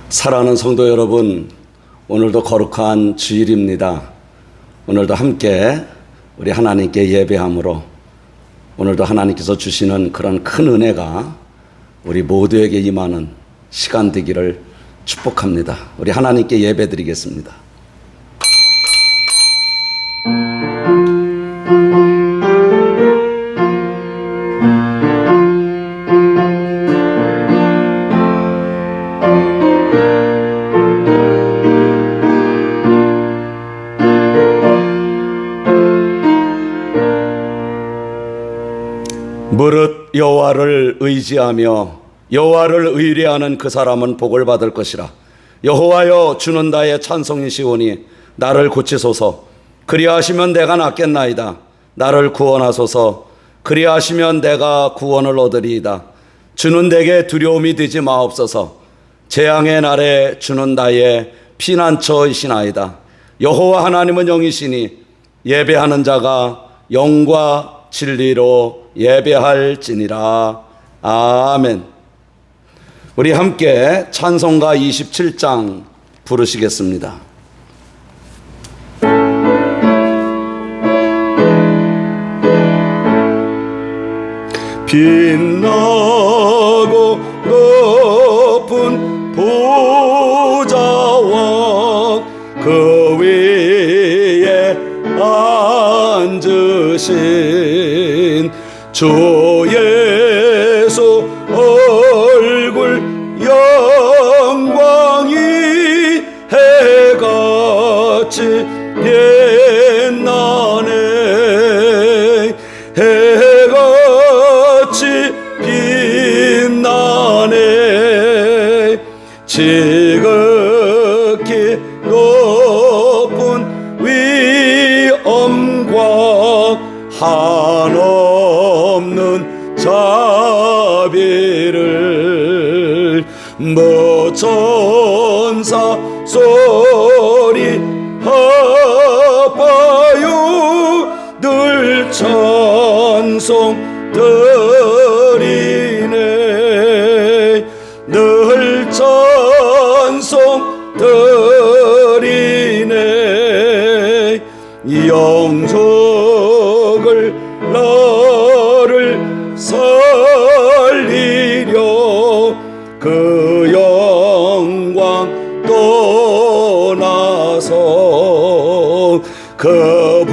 사랑하는 성도 여러분, 오늘도 거룩한 주일입니다. 오늘도 함께 우리 하나님께 예배함으로 오늘도 하나님께서 주시는 그런 큰 은혜가 우리 모두에게 임하는 시간 되기를 축복합니다. 우리 하나님께 예배드리겠습니다. 무릇 여호와를 의지하며 여호와를 의뢰하는 그 사람은 복을 받을 것이라. 여호와여, 주는 나의 찬송이시오니 나를 고치소서. 그리하시면 내가 낫겠나이다. 나를 구원하소서. 그리하시면 내가 구원을 얻으리이다. 주는 내게 두려움이 되지 마옵소서. 재앙의 날에 주는 나의 피난처이시나이다. 여호와 하나님은 영이시니 예배하는 자가 영과 진리로 예배할지니라. 아멘. 우리 함께 찬송가 27장 부르시겠습니다. 빛나고 높은 보좌와 그 위에 앉으신 주 예수 얼굴 영광이 해같이 빛나네. 해같이 빛나네. 지극히 높은 위엄과 한없는 자비를 천사 소리 하파요 늘 찬송 드리네. 늘 찬송 드리네. 영적을 나를 살리려 그 영광 떠나서 그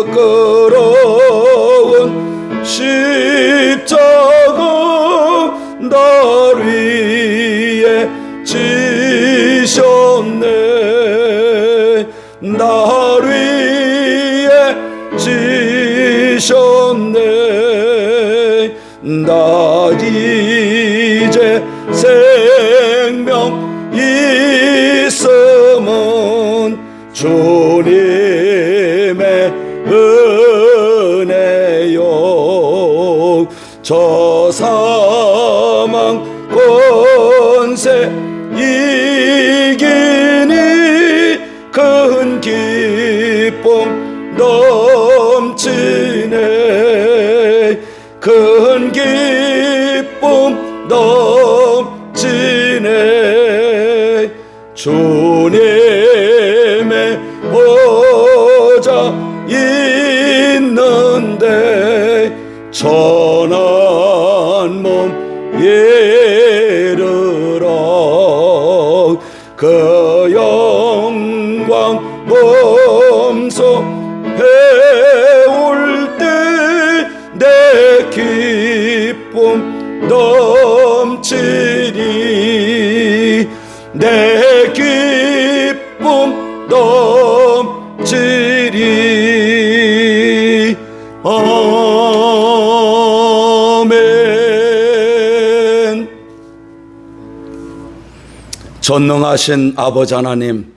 부끄러운 십자가 날 위에 지셨네. 날 위에 지셨네. 나 이제 생명 있음은 주님의 은혜요. 저 사망 권세 이기니 큰 기쁨 넘치네. 큰 기쁨 넘치네. 주님의 보좌 있는데 천한 몸 예르러 그 영광 몸소 배울 때 내 기쁨 넘치리. 내 기쁨 넘치리. 아멘. 전능하신 아버지 하나님,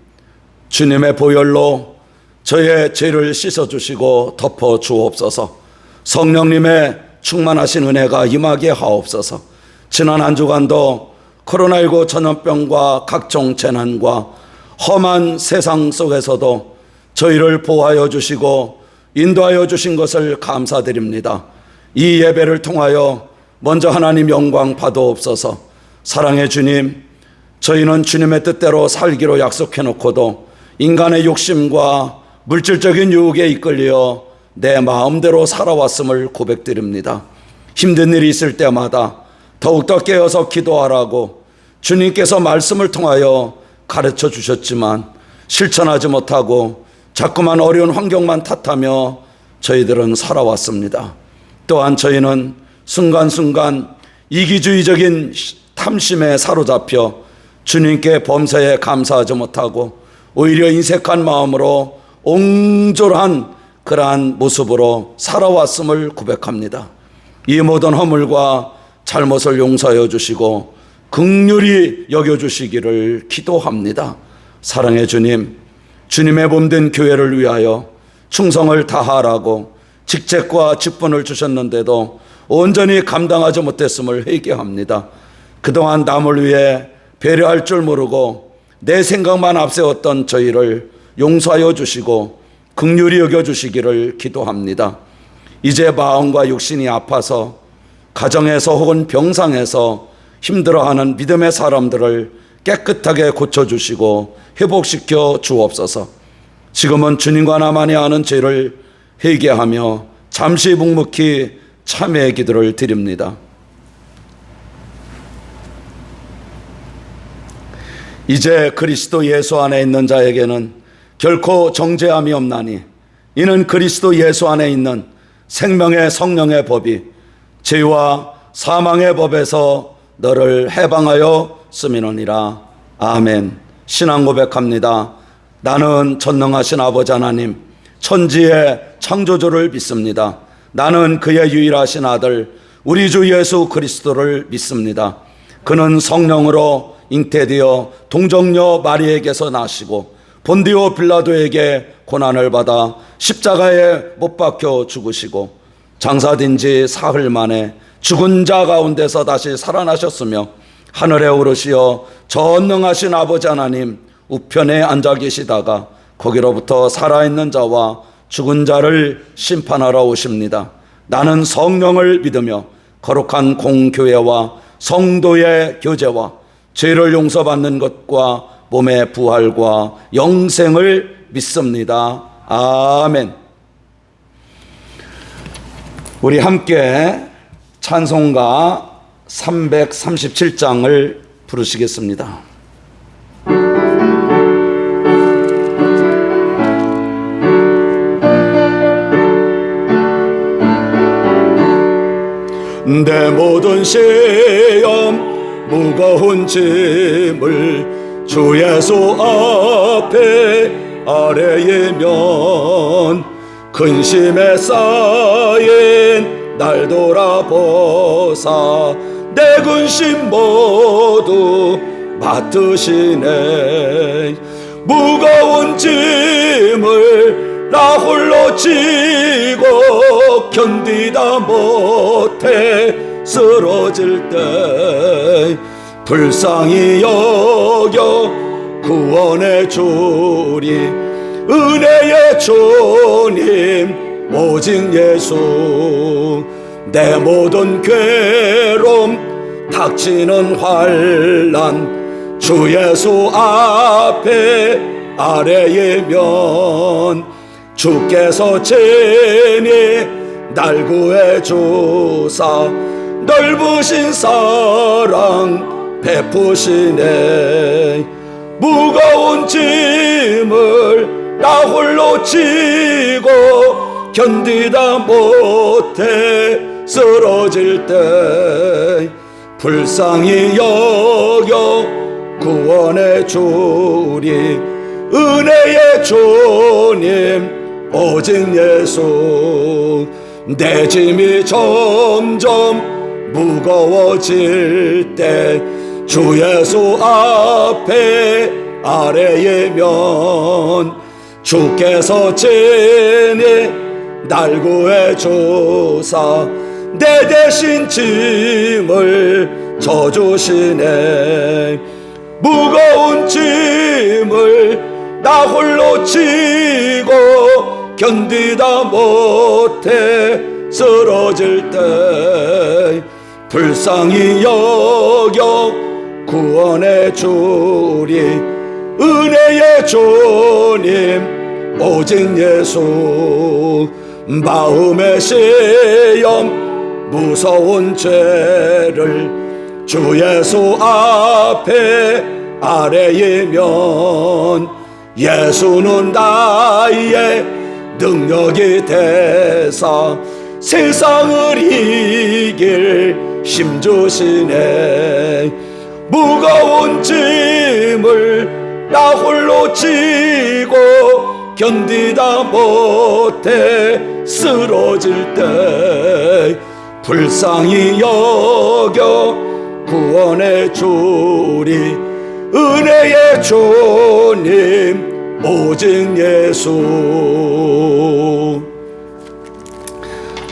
주님의 보혈로 저의 죄를 씻어주시고 덮어주옵소서. 성령님의 충만하신 은혜가 임하게 하옵소서. 지난 한 주간도 코로나19 전염병과 각종 재난과 험한 세상 속에서도 저희를 보호하여 주시고 인도하여 주신 것을 감사드립니다. 이 예배를 통하여 먼저 하나님 영광 받아옵소서. 사랑의 주님, 저희는 주님의 뜻대로 살기로 약속해놓고도 인간의 욕심과 물질적인 유혹에 이끌려 내 마음대로 살아왔음을 고백드립니다. 힘든 일이 있을 때마다 더욱더 깨어서 기도하라고 주님께서 말씀을 통하여 가르쳐 주셨지만 실천하지 못하고 자꾸만 어려운 환경만 탓하며 저희들은 살아왔습니다. 또한 저희는 순간순간 이기주의적인 탐심에 사로잡혀 주님께 범사에 감사하지 못하고 오히려 인색한 마음으로 옹졸한 그러한 모습으로 살아왔음을 고백합니다. 이 모든 허물과 잘못을 용서하여 주시고 긍휼히 여겨주시기를 기도합니다. 사랑의 주님, 주님의 몸된 교회를 위하여 충성을 다하라고 직책과 직분을 주셨는데도 온전히 감당하지 못했음을 회개합니다. 그동안 남을 위해 배려할 줄 모르고 내 생각만 앞세웠던 저희를 용서하여 주시고 긍휼히 여겨주시기를 기도합니다. 이제 마음과 육신이 아파서 가정에서 혹은 병상에서 힘들어하는 믿음의 사람들을 깨끗하게 고쳐주시고 회복시켜 주옵소서. 지금은 주님과 나만이 아는 죄를 회개하며 잠시 묵묵히 참회의 기도를 드립니다. 이제 그리스도 예수 안에 있는 자에게는 결코 정죄함이 없나니 이는 그리스도 예수 안에 있는 생명의 성령의 법이 죄와 사망의 법에서 너를 해방하여 쓰미노니라. 아멘. 신앙 고백합니다. 나는 전능하신 아버지 하나님, 천지의 창조주를 믿습니다. 나는 그의 유일하신 아들 우리 주 예수 그리스도를 믿습니다. 그는 성령으로 잉태되어 동정녀 마리에게서 나시고 본디오 빌라도에게 고난을 받아 십자가에 못 박혀 죽으시고 장사된 지 사흘 만에 죽은 자 가운데서 다시 살아나셨으며 하늘에 오르시어 전능하신 아버지 하나님 우편에 앉아 계시다가 거기로부터 살아있는 자와 죽은 자를 심판하러 오십니다. 나는 성령을 믿으며 거룩한 공교회와 성도의 교제와 죄를 용서받는 것과 몸의 부활과 영생을 믿습니다. 아멘. 우리 함께 찬송가 337장을 부르시겠습니다. 내 모든 시험 무거운 짐을 주 예수 앞에 아래이면 근심에 쌓인 날 돌아보사 내 근심 모두 맡으시네. 무거운 짐을 나 홀로 지고 견디다 못해 쓰러질 때 불쌍히 여겨 구원해 주리. 은혜의 주님 오직 예수. 내 모든 괴로움 닥치는 환난 주 예수 앞에 아래이면 주께서 친히 날 구해 주사 넓으신 사랑 베푸시네. 무거운 짐을 나 홀로 지고 견디다 못해 쓰러질 때 불쌍히 여겨 구원해 주리. 은혜의 주님 오직 예수. 내 짐이 점점 무거워질 때 주 예수 앞에 아래이면 주께서 친히 날 구해 주사 내 대신 짐을 져주시네. 무거운 짐을 나 홀로 지고 견디다 못해 쓰러질 때 불쌍히 여겨 구원의 주리 은혜의 주님 오직 예수 마음의 시험 무서운 죄를 주 예수 앞에 아뢰이면 예수는 나의 능력이 되사 세상을 이길 힘주시네. 무거운 짐을 나 홀로 지고 견디다 못해 쓰러질 때 불쌍히 여겨 구원의 주리 은혜의 주님 오직 예수.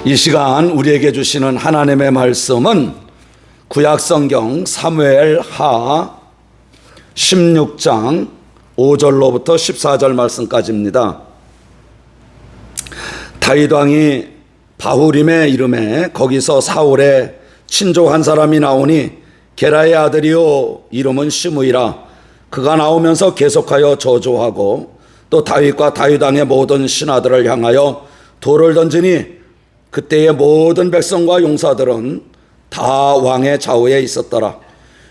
이 시간 우리에게 주시는 하나님의 말씀은 구약성경 사무엘하 16장 5절로부터 14절 말씀까지입니다. 다윗 왕이 바후림의 이름에 거기서 사울의 친족 한 사람이 나오니 게라의 아들이요 이름은 시므이라. 그가 나오면서 계속하여 저주하고 또 다윗과 다윗 왕의 모든 신하들을 향하여 돌을 던지니 그때의 모든 백성과 용사들은 다 왕의 좌우에 있었더라.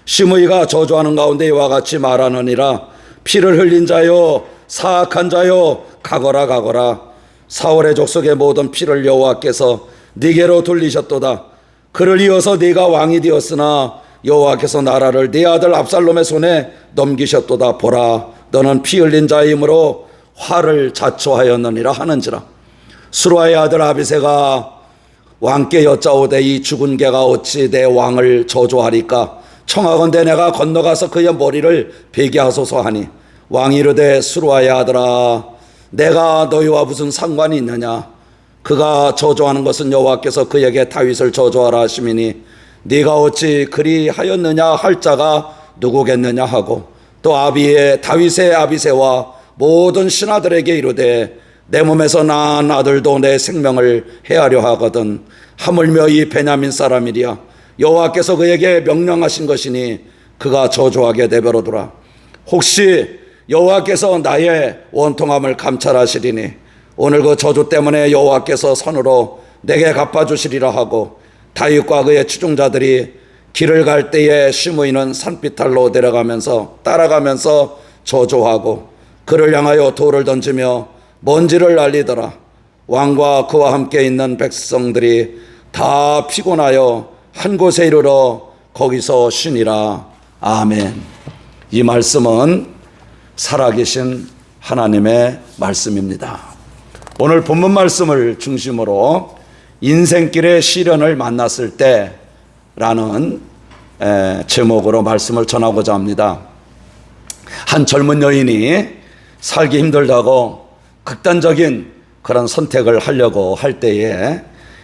시므이가 저주하는 가운데 이와 같이 말하느니라. 피를 흘린 자여 사악한 자여 가거라 가거라. 사울의 족속의 모든 피를 여호와께서 네게로 돌리셨도다. 그를 이어서 네가 왕이 되었으나 여호와께서 나라를 네 아들 압살롬의 손에 넘기셨도다. 보라 너는 피 흘린 자이므로 화를 자초하였느니라 하는지라. 수루아의 아들 아비새가 왕께 여짜오되 이 죽은 개가 어찌 내 왕을 저주하리까. 청하건대 내가 건너가서 그의 머리를 베게 하소서 하니 왕이 이르되 수루아의 아들아 내가 너희와 무슨 상관이 있느냐. 그가 저주하는 것은 여호와께서 그에게 다윗을 저주하라 하심이니 네가 어찌 그리 하였느냐 할 자가 누구겠느냐 하고 또 다윗의 아비새와 모든 신하들에게 이르되 내 몸에서 낳은 아들도 내 생명을 해하려 하거든 하물며 이 베냐민 사람이랴. 여호와께서 그에게 명령하신 것이니 그가 저주하게 내버려두라. 혹시 여호와께서 나의 원통함을 감찰하시리니 오늘 그 저주 때문에 여호와께서 선으로 내게 갚아주시리라 하고 다윗과 그의 추종자들이 길을 갈 때에 시므이는 산비탈로 따라가면서 저주하고 그를 향하여 돌을 던지며 먼지를 날리더라. 왕과 그와 함께 있는 백성들이 다 피곤하여 한 곳에 이르러 거기서 쉬니라. 아멘. 이 말씀은 살아계신 하나님의 말씀입니다. 오늘 본문 말씀을 중심으로 인생길의 시련을 만났을 때라는 제목으로 말씀을 전하고자 합니다. 한 젊은 여인이 살기 힘들다고 극단적인 그런 선택을 하려고 할 때에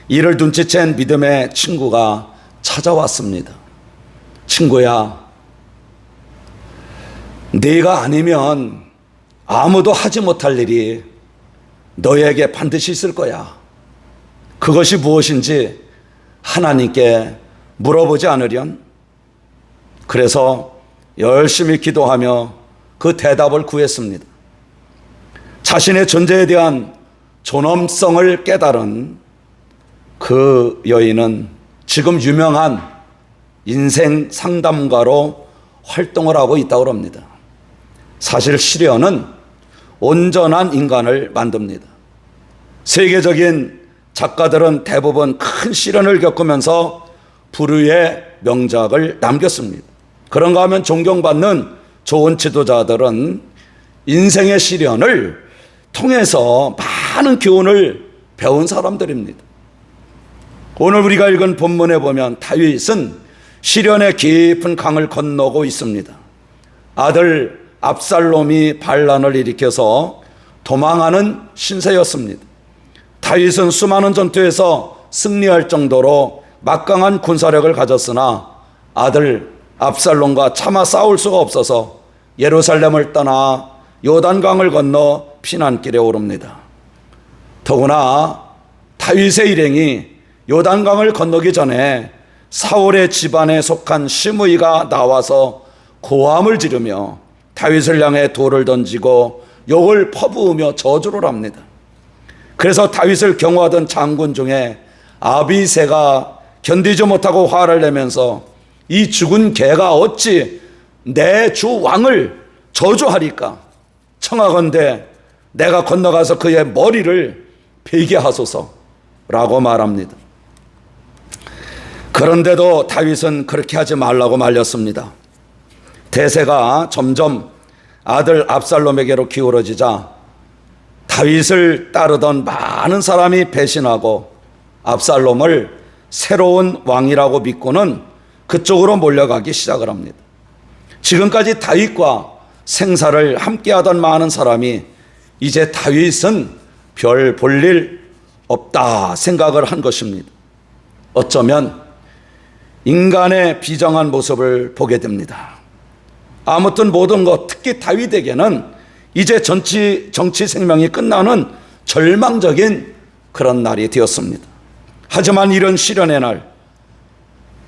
이를 눈치챈 믿음의 친구가 찾아왔습니다. 친구야, 네가 아니면 아무도 하지 못할 일이 너에게 반드시 있을 거야. 그것이 무엇인지 하나님께 물어보지 않으련? 그래서 열심히 기도하며 그 대답을 구했습니다. 자신의 존재에 대한 존엄성을 깨달은 그 여인은 지금 유명한 인생 상담가로 활동을 하고 있다고 합니다. 사실 시련은 온전한 인간을 만듭니다. 세계적인 작가들은 대부분 큰 시련을 겪으면서 불후의 명작을 남겼습니다. 그런가 하면 존경받는 좋은 지도자들은 인생의 시련을 통해서 많은 교훈을 배운 사람들입니다. 오늘 우리가 읽은 본문에 보면 다윗은 시련의 깊은 강을 건너고 있습니다. 아들 압살롬이 반란을 일으켜서 도망하는 신세였습니다. 다윗은 수많은 전투에서 승리할 정도로 막강한 군사력을 가졌으나 아들 압살롬과 차마 싸울 수가 없어서 예루살렘을 떠나 요단강을 건너 피난길에 오릅니다. 더구나 다윗의 일행이 요단강을 건너기 전에 사울의 집안에 속한 시므이가 나와서 고함을 지르며 다윗을 향해 돌을 던지고 욕을 퍼부으며 저주를 합니다. 그래서 다윗을 경호하던 장군 중에 아비새가 견디지 못하고 화를 내면서 이 죽은 개가 어찌 내 주 왕을 저주하리까? 청하건대 내가 건너가서 그의 머리를 베게 하소서라고 말합니다. 그런데도 다윗은 그렇게 하지 말라고 말렸습니다. 대세가 점점 아들 압살롬에게로 기울어지자 다윗을 따르던 많은 사람이 배신하고 압살롬을 새로운 왕이라고 믿고는 그쪽으로 몰려가기 시작을 합니다. 지금까지 다윗과 생사를 함께하던 많은 사람이 이제 다윗은 별 볼 일 없다 생각을 한 것입니다. 어쩌면 인간의 비정한 모습을 보게 됩니다. 아무튼 모든 것, 특히 다윗에게는 이제 정치 생명이 끝나는 절망적인 그런 날이 되었습니다. 하지만 이런 시련의 날,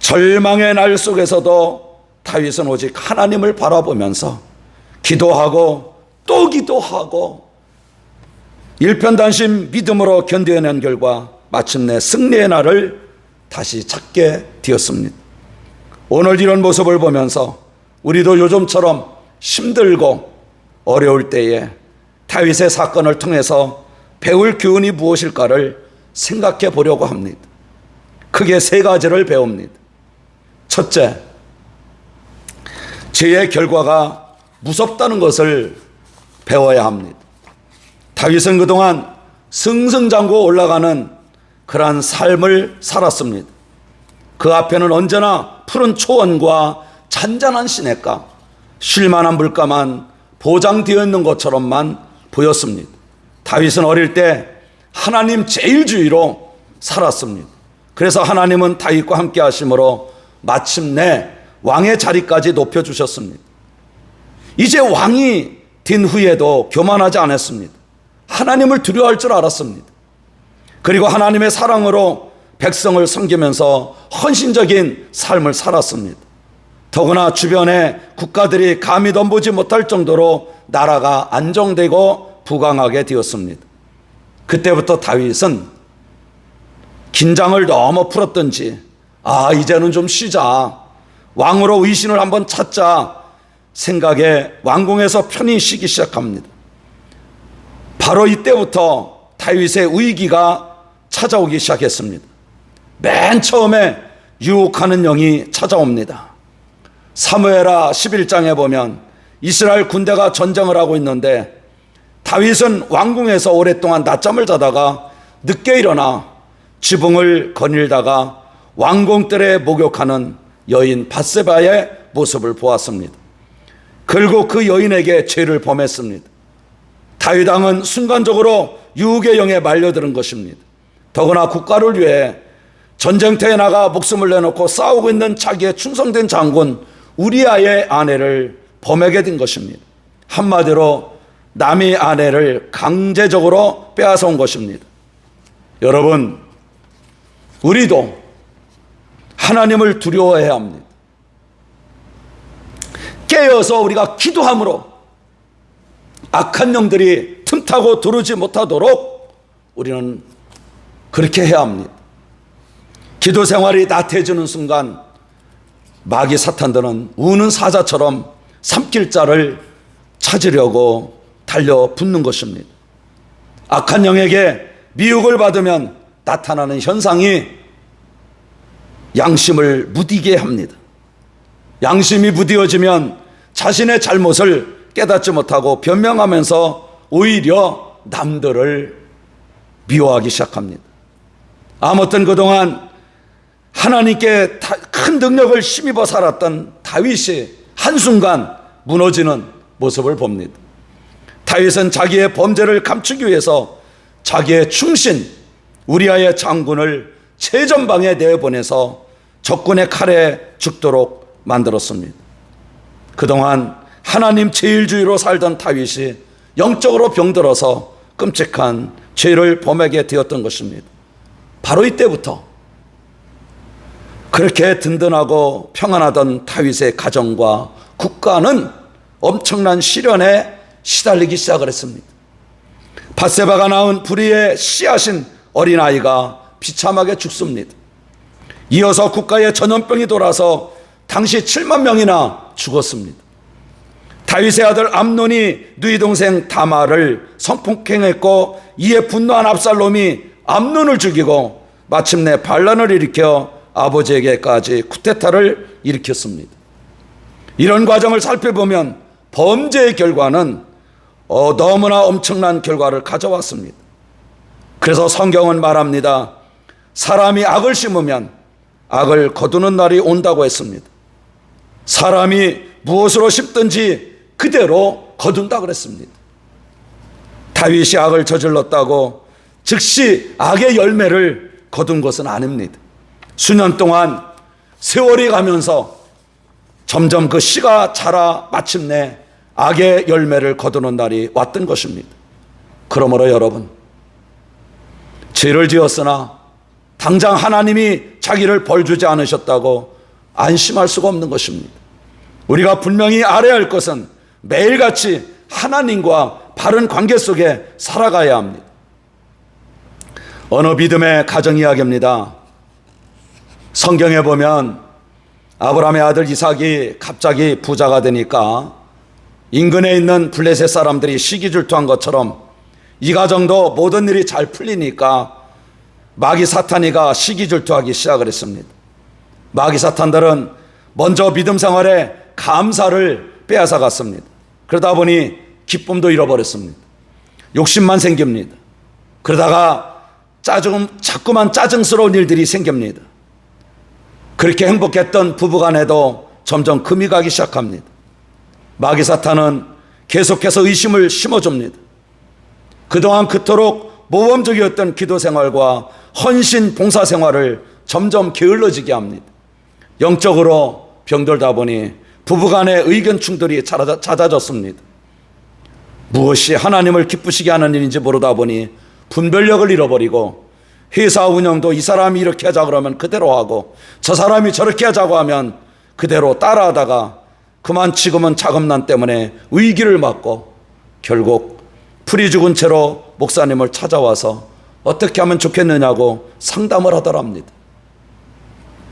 절망의 날 속에서도 다윗은 오직 하나님을 바라보면서 기도하고 또 기도하고 일편단심 믿음으로 견뎌낸 결과 마침내 승리의 날을 다시 찾게 되었습니다. 오늘 이런 모습을 보면서 우리도 요즘처럼 힘들고 어려울 때에 다윗의 사건을 통해서 배울 교훈이 무엇일까를 생각해 보려고 합니다. 크게 세 가지를 배웁니다. 첫째, 죄의 결과가 무섭다는 것을 배워야 합니다. 다윗은 그동안 승승장구 올라가는 그러한 삶을 살았습니다. 그 앞에는 언제나 푸른 초원과 잔잔한 시냇가, 쉴만한 물가만 보장되어 있는 것처럼만 보였습니다. 다윗은 어릴 때 하나님 제일주의로 살았습니다. 그래서 하나님은 다윗과 함께 하심으로 마침내 왕의 자리까지 높여주셨습니다. 이제 왕이 된 후에도 교만하지 않았습니다. 하나님을 두려워할 줄 알았습니다. 그리고 하나님의 사랑으로 백성을 섬기면서 헌신적인 삶을 살았습니다. 더구나 주변의 국가들이 감히 넘보지 못할 정도로 나라가 안정되고 부강하게 되었습니다. 그때부터 다윗은 긴장을 너무 풀었던지 이제는 좀 쉬자, 왕으로 의신을 한번 찾자 생각에 왕궁에서 편히 쉬기 시작합니다. 바로 이때부터 다윗의 위기가 찾아오기 시작했습니다. 맨 처음에 유혹하는 영이 찾아옵니다. 사무엘하 11장에 보면 이스라엘 군대가 전쟁을 하고 있는데 다윗은 왕궁에서 오랫동안 낮잠을 자다가 늦게 일어나 지붕을 거닐다가 왕궁뜰에 목욕하는 여인 밧세바의 모습을 보았습니다. 결국 그 여인에게 죄를 범했습니다. 다윗 왕은 순간적으로 유혹의 영에 말려드는 것입니다. 더구나 국가를 위해 전쟁터에 나가 목숨을 내놓고 싸우고 있는 자기의 충성된 장군 우리아의 아내를 범하게 된 것입니다. 한마디로 남의 아내를 강제적으로 빼앗아온 것입니다. 여러분, 우리도 하나님을 두려워해야 합니다. 깨어서 우리가 기도함으로 악한 영들이 틈타고 들어오지 못하도록 우리는 그렇게 해야 합니다. 기도 생활이 나태해지는 순간 마귀 사탄들은 우는 사자처럼 삼킬 자를 찾으려고 달려붙는 것입니다. 악한 영에게 미혹을 받으면 나타나는 현상이 양심을 무디게 합니다. 양심이 무디어지면 자신의 잘못을 깨닫지 못하고 변명하면서 오히려 남들을 미워하기 시작합니다. 아무튼 그동안 하나님께 큰 능력을 힘입어 살았던 다윗이 한순간 무너지는 모습을 봅니다. 다윗은 자기의 범죄를 감추기 위해서 자기의 충신 우리아의 장군을 최전방에 내보내서 적군의 칼에 죽도록 만들었습니다. 그동안 하나님 제일주의로 살던 다윗이 영적으로 병들어서 끔찍한 죄를 범하게 되었던 것입니다. 바로 이때부터 그렇게 든든하고 평안하던 다윗의 가정과 국가는 엄청난 시련에 시달리기 시작을 했습니다. 밧세바가 낳은 불의의 씨앗인 어린아이가 비참하게 죽습니다. 이어서 국가에 전염병이 돌아서 당시 7만 명이나 죽었습니다. 다윗의 아들 암논이 누이 동생 다말을 성폭행했고 이에 분노한 압살롬이 암논을 죽이고 마침내 반란을 일으켜 아버지에게까지 쿠데타를 일으켰습니다. 이런 과정을 살펴보면 범죄의 결과는 너무나 엄청난 결과를 가져왔습니다. 그래서 성경은 말합니다. 사람이 악을 심으면 악을 거두는 날이 온다고 했습니다. 사람이 무엇으로 심든지 그대로 거둔다 그랬습니다. 다윗이 악을 저질렀다고 즉시 악의 열매를 거둔 것은 아닙니다. 수년 동안 세월이 가면서 점점 그 씨가 자라 마침내 악의 열매를 거두는 날이 왔던 것입니다. 그러므로 여러분, 죄를 지었으나 당장 하나님이 자기를 벌주지 않으셨다고 안심할 수가 없는 것입니다. 우리가 분명히 알아야 할 것은 매일같이 하나님과 바른 관계 속에 살아가야 합니다. 어느 믿음의 가정 이야기입니다. 성경에 보면 아브라함의 아들 이삭이 갑자기 부자가 되니까 인근에 있는 블레셋 사람들이 시기질투한 것처럼 이 가정도 모든 일이 잘 풀리니까 마귀 사탄이가 시기질투하기 시작을 했습니다. 마귀 사탄들은 먼저 믿음 생활에 감사를 빼앗아 갔습니다. 그러다 보니 기쁨도 잃어버렸습니다. 욕심만 생깁니다. 그러다가 자꾸만 짜증스러운 일들이 생깁니다. 그렇게 행복했던 부부간에도 점점 금이 가기 시작합니다. 마귀 사탄은 계속해서 의심을 심어줍니다. 그동안 그토록 모범적이었던 기도 생활과 헌신 봉사 생활을 점점 게을러지게 합니다. 영적으로 병들다 보니 부부간의 의견 충돌이 잦아졌습니다. 무엇이 하나님을 기쁘시게 하는 일인지 모르다 보니 분별력을 잃어버리고 회사 운영도 이 사람이 이렇게 하자 그러면 그대로 하고 저 사람이 저렇게 하자고 하면 그대로 따라하다가 그만 지금은 자금난 때문에 위기를 맞고 결국 풀이 죽은 채로 목사님을 찾아와서 어떻게 하면 좋겠느냐고 상담을 하더랍니다.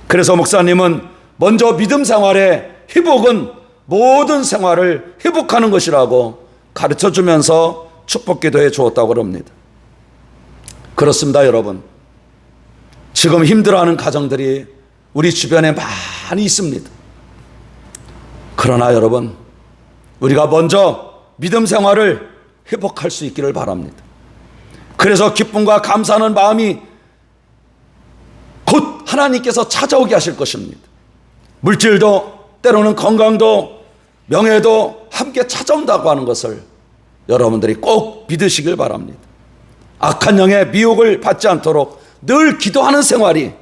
그래서 목사님은 먼저 믿음 생활의 회복은 모든 생활을 회복하는 것이라고 가르쳐주면서 축복기도해 주었다고 합니다. 그렇습니다, 여러분. 지금 힘들어하는 가정들이 우리 주변에 많이 있습니다. 그러나 여러분, 우리가 먼저 믿음 생활을 회복할 수 있기를 바랍니다. 그래서 기쁨과 감사하는 마음이 곧 하나님께서 찾아오게 하실 것입니다. 물질도 때로는 건강도 명예도 함께 찾아온다고 하는 것을 여러분들이 꼭 믿으시길 바랍니다. 악한 영의 미혹을 받지 않도록 늘 기도하는 생활이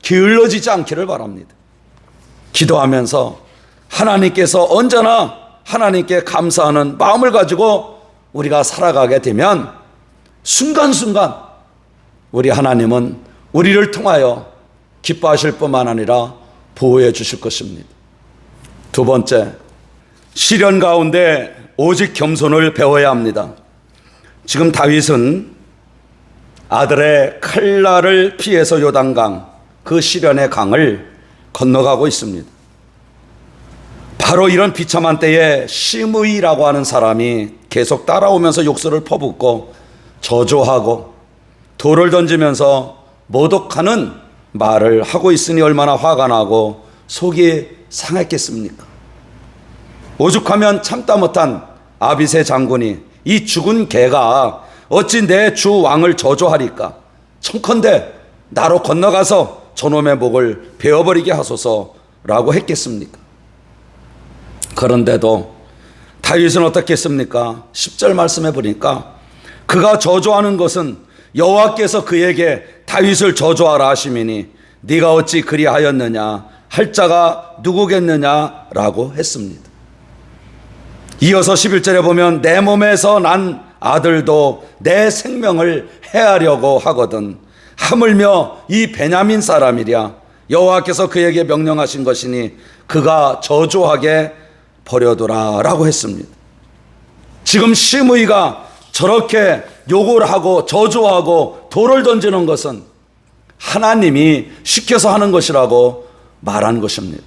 게을러지지 않기를 바랍니다. 기도하면서 하나님께서 언제나 하나님께 감사하는 마음을 가지고 우리가 살아가게 되면 순간순간 우리 하나님은 우리를 통하여 기뻐하실 뿐만 아니라 보호해 주실 것입니다. 두 번째, 시련 가운데 오직 겸손을 배워야 합니다. 지금 다윗은 아들의 칼날을 피해서 요단강, 그 시련의 강을 건너가고 있습니다. 바로 이런 비참한 때에 시므이라고 하는 사람이 계속 따라오면서 욕설을 퍼붓고 저주하고 돌을 던지면서 모독하는 말을 하고 있으니 얼마나 화가 나고 속이 상했겠습니까? 오죽하면 참다 못한 아비새 장군이 이 죽은 개가 어찌 내 주 왕을 저주하리까? 청컨대 나로 건너가서 저놈의 목을 베어버리게 하소서라고 했겠습니까? 그런데도 다윗은 어떻게 했습니까? 10절 말씀해 보니까 그가 저주하는 것은 여호와께서 그에게 다윗을 저주하라 하시미니 네가 어찌 그리하였느냐 할 자가 누구겠느냐라고 했습니다. 이어서 11절에 보면 내 몸에서 난 아들도 내 생명을 해하려고 하거든 하물며 이 베냐민 사람이랴 여호와께서 그에게 명령하신 것이니 그가 저주하게 버려두라라고 했습니다. 지금 시므이가 저렇게 욕을 하고 저주하고 돌을 던지는 것은 하나님이 시켜서 하는 것이라고 말한 것입니다.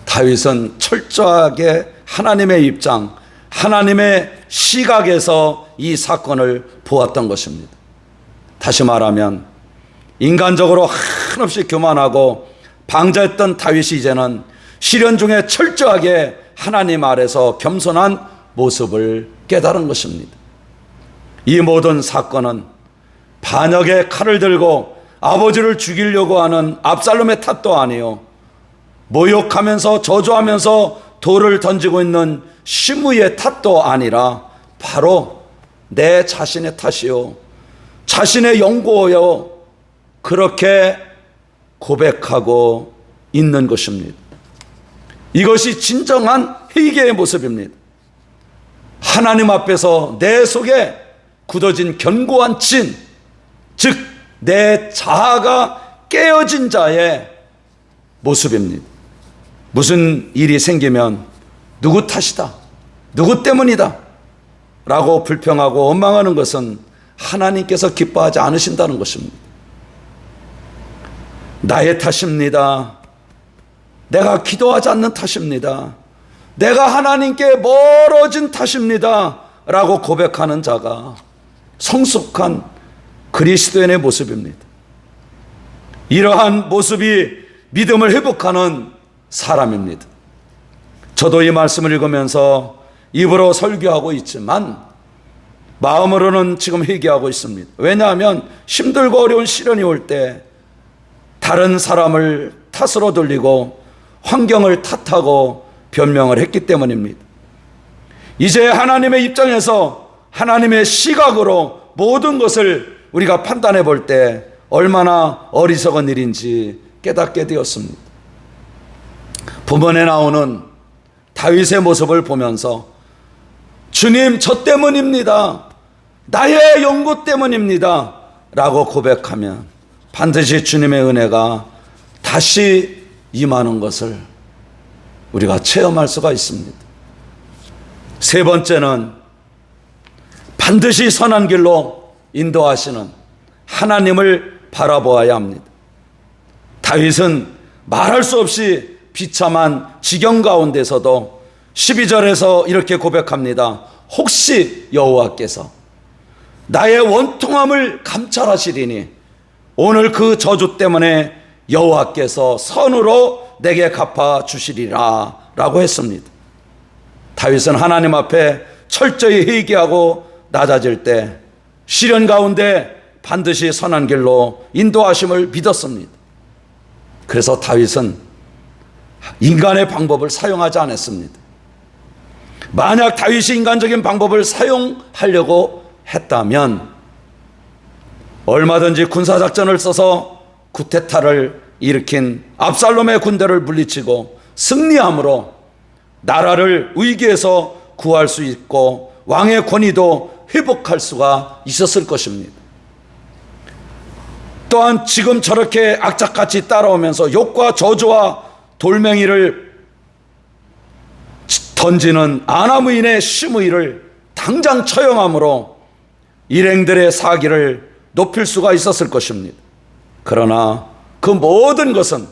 다윗은 철저하게 하나님의 입장, 하나님의 시각에서 이 사건을 보았던 것입니다. 다시 말하면 인간적으로 한없이 교만하고 방자했던 다윗이 이제는 시련 중에 철저하게 하나님 아래서 겸손한 모습을 깨달은 것입니다. 이 모든 사건은 반역의 칼을 들고 아버지를 죽이려고 하는 압살롬의 탓도 아니요, 모욕하면서 저주하면서 돌을 던지고 있는 시므이의 탓도 아니라 바로 내 자신의 탓이요, 자신의 연고요, 그렇게 고백하고 있는 것입니다. 이것이 진정한 회개의 모습입니다. 하나님 앞에서 내 속에 굳어진 견고한 진, 즉 내 자아가 깨어진 자의 모습입니다. 무슨 일이 생기면 누구 탓이다, 누구 때문이다 라고 불평하고 원망하는 것은 하나님께서 기뻐하지 않으신다는 것입니다. 나의 탓입니다, 내가 기도하지 않는 탓입니다, 내가 하나님께 멀어진 탓입니다 라고 고백하는 자가 성숙한 그리스도인의 모습입니다. 이러한 모습이 믿음을 회복하는 사람입니다. 저도 이 말씀을 읽으면서 입으로 설교하고 있지만 마음으로는 지금 회개하고 있습니다. 왜냐하면 힘들고 어려운 시련이 올 때 다른 사람을 탓으로 돌리고 환경을 탓하고 변명을 했기 때문입니다. 이제 하나님의 입장에서 하나님의 시각으로 모든 것을 우리가 판단해 볼 때 얼마나 어리석은 일인지 깨닫게 되었습니다. 본문에 나오는 다윗의 모습을 보면서 주님, 저 때문입니다, 나의 연고 때문입니다 라고 고백하면 반드시 주님의 은혜가 다시 임하는 것을 우리가 체험할 수가 있습니다. 세 번째는 반드시 선한 길로 인도하시는 하나님을 바라보아야 합니다. 다윗은 말할 수 없이 비참한 지경 가운데서도 12절에서 이렇게 고백합니다. 혹시 여호와께서 나의 원통함을 감찰하시리니 오늘 그 저주 때문에 여호와께서 선으로 내게 갚아주시리라 라고 했습니다. 다윗은 하나님 앞에 철저히 회개하고 낮아질 때 시련 가운데 반드시 선한 길로 인도하심을 믿었습니다. 그래서 다윗은 인간의 방법을 사용하지 않았습니다. 만약 다윗이 인간적인 방법을 사용하려고 했다면 얼마든지 군사작전을 써서 쿠데타를 일으킨 압살롬의 군대를 물리치고 승리함으로 나라를 위기에서 구할 수 있고 왕의 권위도 회복할 수가 있었을 것입니다. 또한 지금 저렇게 악착같이 따라오면서 욕과 저주와 돌멩이를 던지는 아나무인의 시므이를 당장 처형함으로 일행들의 사기를 높일 수가 있었을 것입니다. 그러나 그 모든 것은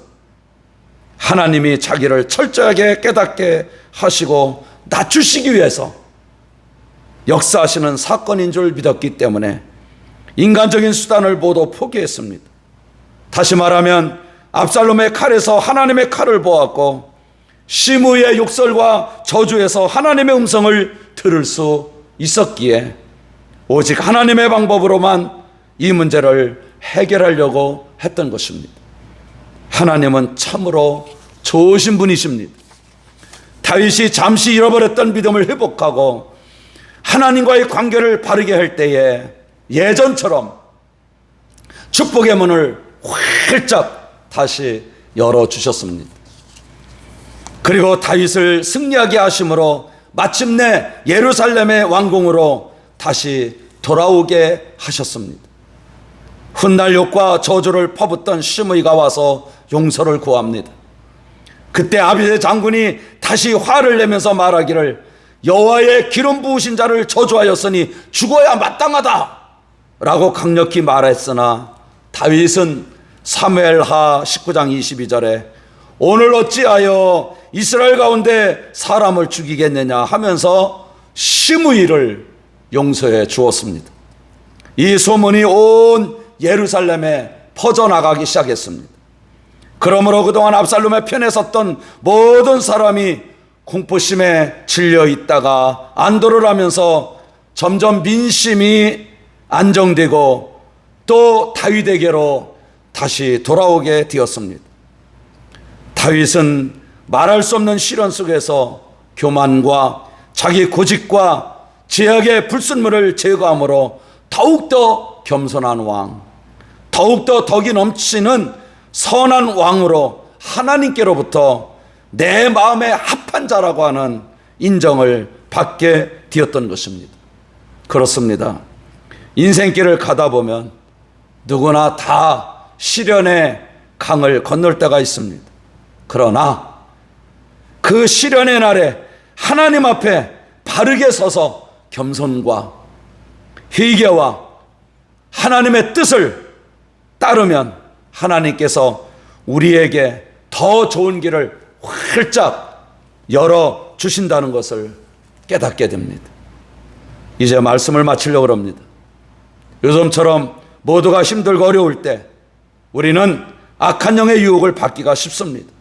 하나님이 자기를 철저하게 깨닫게 하시고 낮추시기 위해서 역사하시는 사건인 줄 믿었기 때문에 인간적인 수단을 모두 포기했습니다. 다시 말하면 압살롬의 칼에서 하나님의 칼을 보았고 시므이의 욕설과 저주에서 하나님의 음성을 들을 수 있었기에 오직 하나님의 방법으로만 이 문제를 해결하려고 했던 것입니다. 하나님은 참으로 좋으신 분이십니다. 다윗이 잠시 잃어버렸던 믿음을 회복하고 하나님과의 관계를 바르게 할 때에 예전처럼 축복의 문을 활짝 다시 열어주셨습니다. 그리고 다윗을 승리하게 하심으로 마침내 예루살렘의 왕궁으로 다시 돌아오게 하셨습니다. 훗날 욕과 저주를 퍼붓던 시므이가 와서 용서를 구합니다. 그때 아비새 장군이 다시 화를 내면서 말하기를 여호와의 기름 부으신 자를 저주하였으니 죽어야 마땅하다 라고 강력히 말했으나 다윗은 사무엘하 19장 22절에 오늘 어찌하여 이스라엘 가운데 사람을 죽이겠느냐 하면서 시므이를 용서해 주었습니다. 이 소문이 온 예루살렘에 퍼져나가기 시작했습니다. 그러므로 그동안 압살롬의 편에 섰던 모든 사람이 공포심에 질려 있다가 안도를 하면서 점점 민심이 안정되고 또 다윗에게로 다시 돌아오게 되었습니다. 다윗은 말할 수 없는 시련 속에서 교만과 자기 고집과 제약의 불순물을 제거함으로 더욱더 겸손한 왕, 더욱더 덕이 넘치는 선한 왕으로 하나님께로부터 내 마음에 합한 자라고 하는 인정을 받게 되었던 것입니다. 그렇습니다. 인생길을 가다 보면 누구나 다 시련의 강을 건널 때가 있습니다. 그러나 그 시련의 날에 하나님 앞에 바르게 서서 겸손과 회개와 하나님의 뜻을 따르면 하나님께서 우리에게 더 좋은 길을 활짝 열어 주신다는 것을 깨닫게 됩니다. 이제 말씀을 마치려고 합니다. 요즘처럼 모두가 힘들고 어려울 때 우리는 악한 영의 유혹을 받기가 쉽습니다.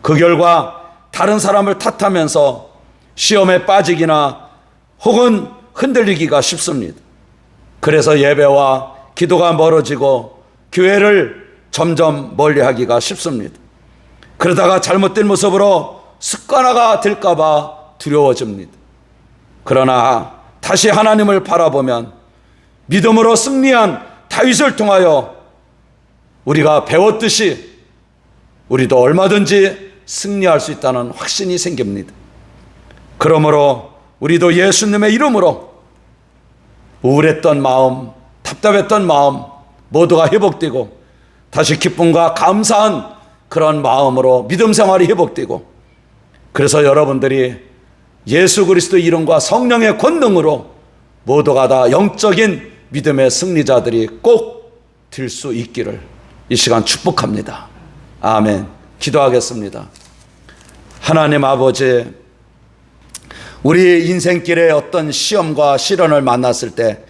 그 결과 다른 사람을 탓하면서 시험에 빠지기나 혹은 흔들리기가 쉽습니다. 그래서 예배와 기도가 멀어지고 교회를 점점 멀리하기가 쉽습니다. 그러다가 잘못된 모습으로 습관화가 될까봐 두려워집니다. 그러나 다시 하나님을 바라보면 믿음으로 승리한 다윗을 통하여 우리가 배웠듯이 우리도 얼마든지 승리할 수 있다는 확신이 생깁니다. 그러므로 우리도 예수님의 이름으로 우울했던 마음, 답답했던 마음 모두가 회복되고 다시 기쁨과 감사한 그런 마음으로 믿음 생활이 회복되고, 그래서 여러분들이 예수 그리스도의 이름과 성령의 권능으로 모두가 다 영적인 믿음의 승리자들이 꼭 될 수 있기를 이 시간 축복합니다. 아멘. 기도하겠습니다. 하나님 아버지, 우리 인생길에 어떤 시험과 시련을 만났을 때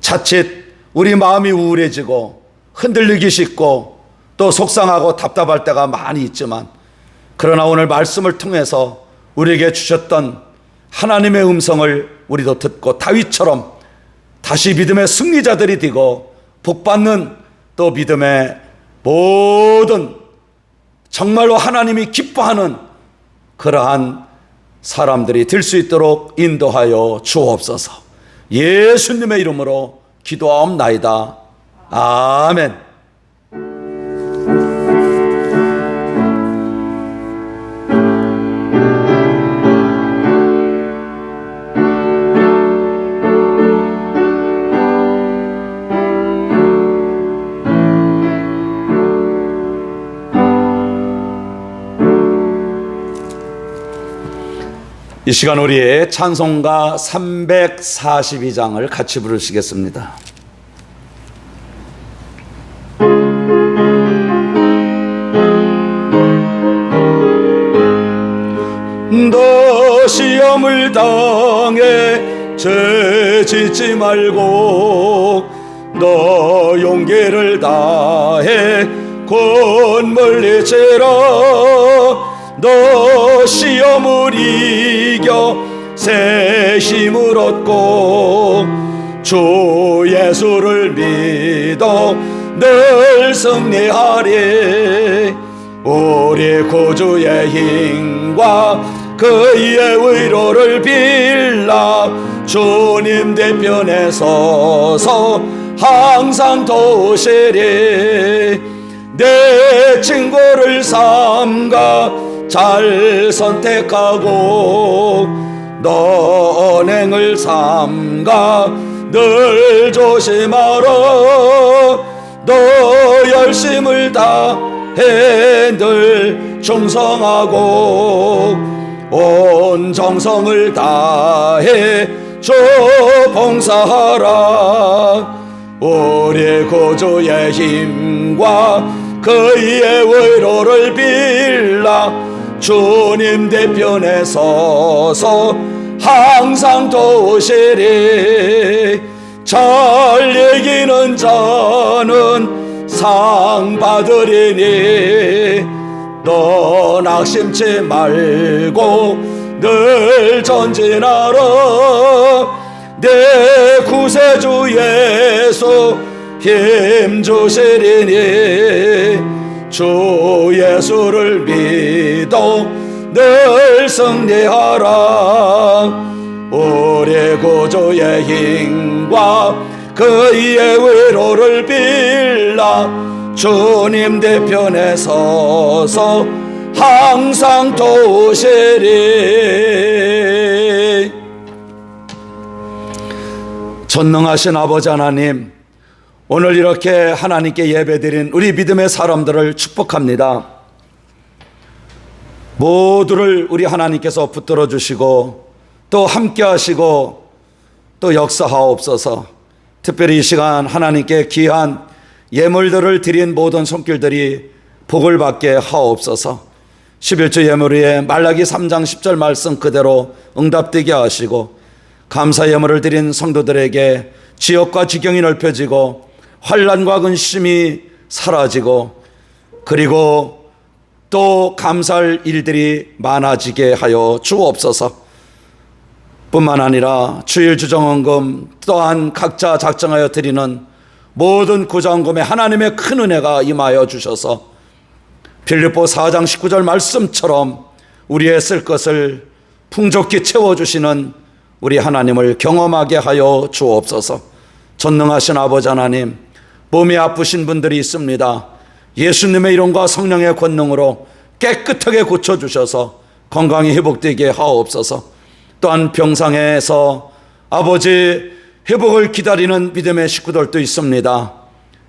자칫 우리 마음이 우울해지고 흔들리기 쉽고 또 속상하고 답답할 때가 많이 있지만, 그러나 오늘 말씀을 통해서 우리에게 주셨던 하나님의 음성을 우리도 듣고 다윗처럼 다시 믿음의 승리자들이 되고 복받는 또 믿음의 모든 정말로 하나님이 기뻐하는 그러한 사람들이 될 수 있도록 인도하여 주옵소서. 예수님의 이름으로 기도하옵나이다. 아멘. 이 시간 우리의 찬송가 342장을 같이 부르시겠습니다. 너 시험을 당해 죄짓지 말고 너 용기를 다해 곧 멀리치라. 너 시험을 이겨 새 힘을 얻고 주 예수를 믿어 늘 승리하리. 우리 구주의 힘과 그의 의로를 빌라. 주님 뒤편에 서서 항상 도우시리. 내 친구를 삼가 잘 선택하고 너 언행을 삼가 늘 조심하라. 너 열심을 다해 늘 충성하고 온 정성을 다해 주 봉사하라. 우리 구주의 힘과 그의 위로를 빌라 주님 뒤편에 서서 항상 도우시리. 잘 이기는 자는 상 받으리니 너 낙심치 말고 늘 전진하라. 내 구세주 예수 힘 주시리니 주 예수를 믿어 늘 승리하라. 우리 구주의 힘과 그의 위로를 빌라 주님 뒤편에 서서 항상 도우시리. 전능하신 아버지 하나님, 오늘 이렇게 하나님께 예배드린 우리 믿음의 사람들을 축복합니다. 모두를 우리 하나님께서 붙들어 주시고 또 함께 하시고 또 역사하옵소서. 특별히 이 시간 하나님께 귀한 예물들을 드린 모든 손길들이 복을 받게 하옵소서. 11주 예물 위에 말라기 3장 10절 말씀 그대로 응답되게 하시고 감사 예물을 드린 성도들에게 지역과 지경이 넓혀지고 환난과 근심이 사라지고 그리고 또 감사할 일들이 많아지게 하여 주옵소서. 뿐만 아니라 주일 주정헌금 또한 각자 작정하여 드리는 모든 구정금에 하나님의 큰 은혜가 임하여 주셔서 빌립보 4장 19절 말씀처럼 우리의 쓸 것을 풍족히 채워주시는 우리 하나님을 경험하게 하여 주옵소서. 전능하신 아버지 하나님, 몸이 아프신 분들이 있습니다. 예수님의 이름과 성령의 권능으로 깨끗하게 고쳐주셔서 건강이 회복되게 하옵소서. 또한 병상에서 아버지 회복을 기다리는 믿음의 식구들도 있습니다.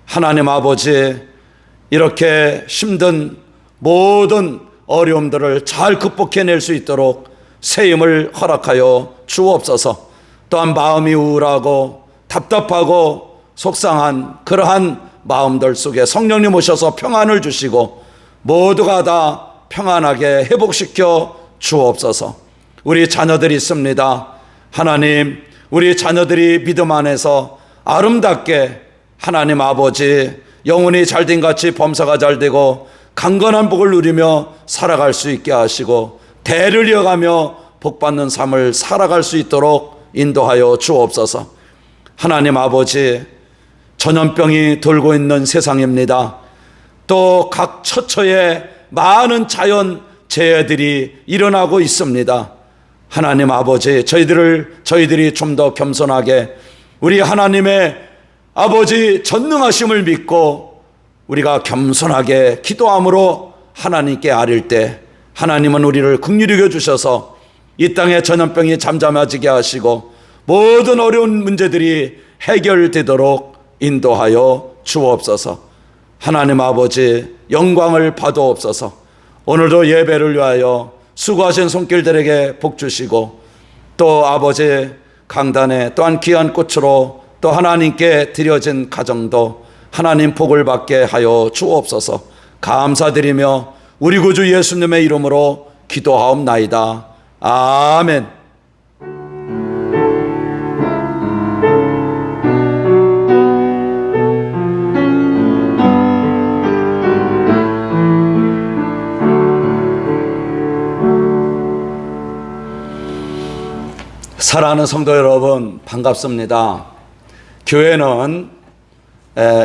하나님 아버지, 이렇게 힘든 모든 어려움들을 잘 극복해낼 수 있도록 새 힘을 허락하여 주옵소서. 또한 마음이 우울하고 답답하고 속상한 그러한 마음들 속에 성령님 오셔서 평안을 주시고 모두가 다 평안하게 회복시켜 주옵소서. 우리 자녀들이 있습니다. 하나님, 우리 자녀들이 믿음 안에서 아름답게 하나님 아버지 영혼이 잘된 같이 범사가 잘되고 강건한 복을 누리며 살아갈 수 있게 하시고 대를 이어가며 복받는 삶을 살아갈 수 있도록 인도하여 주옵소서. 하나님 아버지, 전염병이 돌고 있는 세상입니다. 또 각 처처에 많은 자연 재해들이 일어나고 있습니다. 하나님 아버지, 저희들이 좀 더 겸손하게 우리 하나님의 아버지 전능하심을 믿고 우리가 겸손하게 기도함으로 하나님께 아릴 때 하나님은 우리를 긍휼히 여겨 주셔서 이 땅의 전염병이 잠잠해지게 하시고 모든 어려운 문제들이 해결되도록 인도하여 주옵소서. 하나님 아버지, 영광을 받아옵소서. 오늘도 예배를 위하여 수고하신 손길들에게 복 주시고 또 아버지 강단에 또한 귀한 꽃으로 또 하나님께 드려진 가정도 하나님 복을 받게 하여 주옵소서. 감사드리며 우리 구주 예수님의 이름으로 기도하옵나이다. 아멘. 사랑하는 성도 여러분, 반갑습니다. 교회는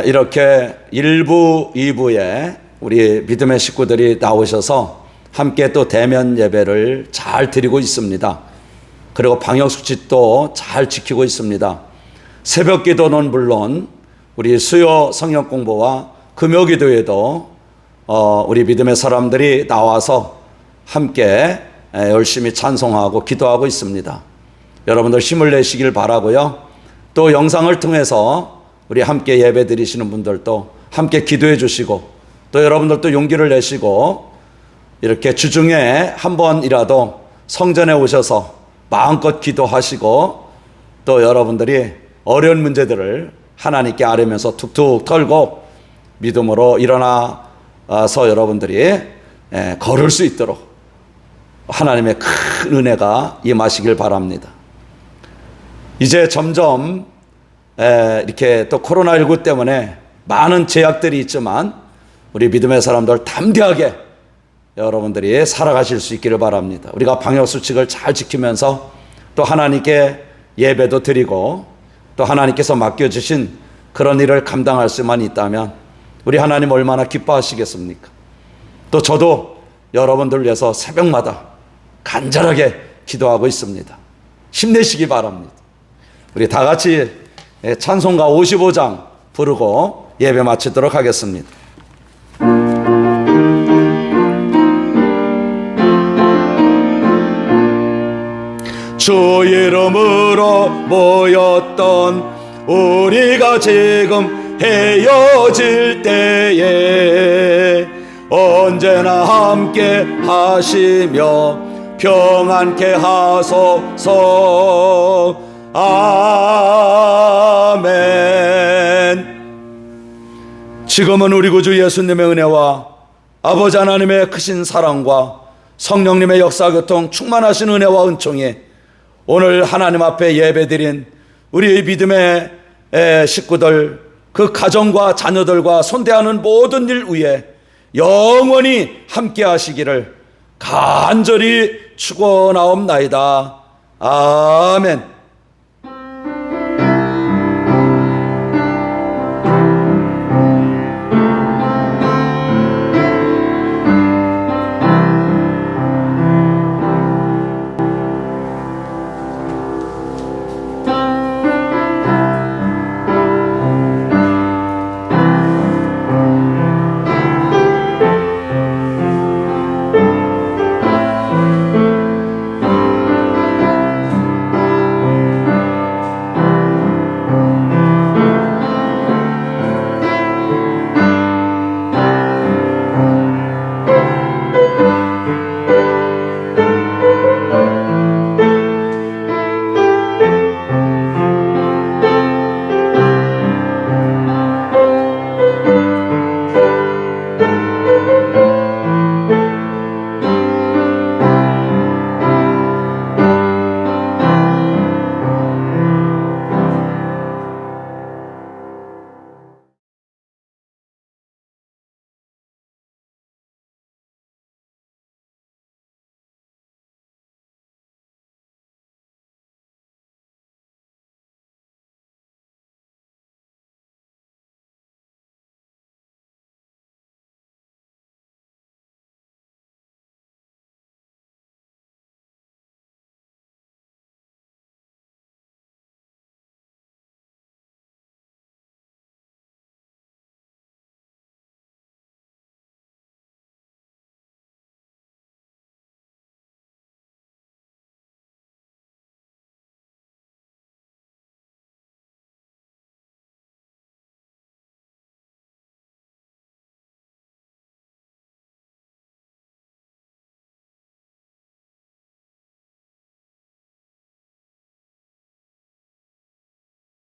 이렇게 1부, 2부에 우리 믿음의 식구들이 나오셔서 함께 또 대면 예배를 잘 드리고 있습니다. 그리고 방역수칙도 잘 지키고 있습니다. 새벽 기도는 물론 우리 수요 성역 공부와 금요 기도에도 우리 믿음의 사람들이 나와서 함께 열심히 찬송하고 기도하고 있습니다. 여러분들 힘을 내시길 바라고요. 또 영상을 통해서 우리 함께 예배 드리시는 분들도 함께 기도해 주시고 또 여러분들도 용기를 내시고 이렇게 주중에 한 번이라도 성전에 오셔서 마음껏 기도하시고 또 여러분들이 어려운 문제들을 하나님께 아뢰면서 툭툭 털고 믿음으로 일어나서 여러분들이 걸을 수 있도록 하나님의 큰 은혜가 임하시길 바랍니다. 이제 점점 이렇게 또 코로나19 때문에 많은 제약들이 있지만 우리 믿음의 사람들 담대하게 여러분들이 살아가실 수 있기를 바랍니다. 우리가 방역수칙을 잘 지키면서 또 하나님께 예배도 드리고 또 하나님께서 맡겨주신 그런 일을 감당할 수만 있다면 우리 하나님 얼마나 기뻐하시겠습니까? 또 저도 여러분들 위해서 새벽마다 간절하게 기도하고 있습니다. 힘내시기 바랍니다. 우리 다 같이 찬송가 55장 부르고 예배 마치도록 하겠습니다. 주 이름으로 모였던 우리가 지금 헤어질 때에 언제나 함께 하시며 평안케 하소서. 아멘. 지금은 우리 구주 예수님의 은혜와 아버지 하나님의 크신 사랑과 성령님의 역사교통 충만하신 은혜와 은총이 오늘 하나님 앞에 예배드린 우리 믿음의 식구들, 그 가정과 자녀들과 손대하는 모든 일 위에 영원히 함께 하시기를 간절히 축원하옵나이다. 아멘.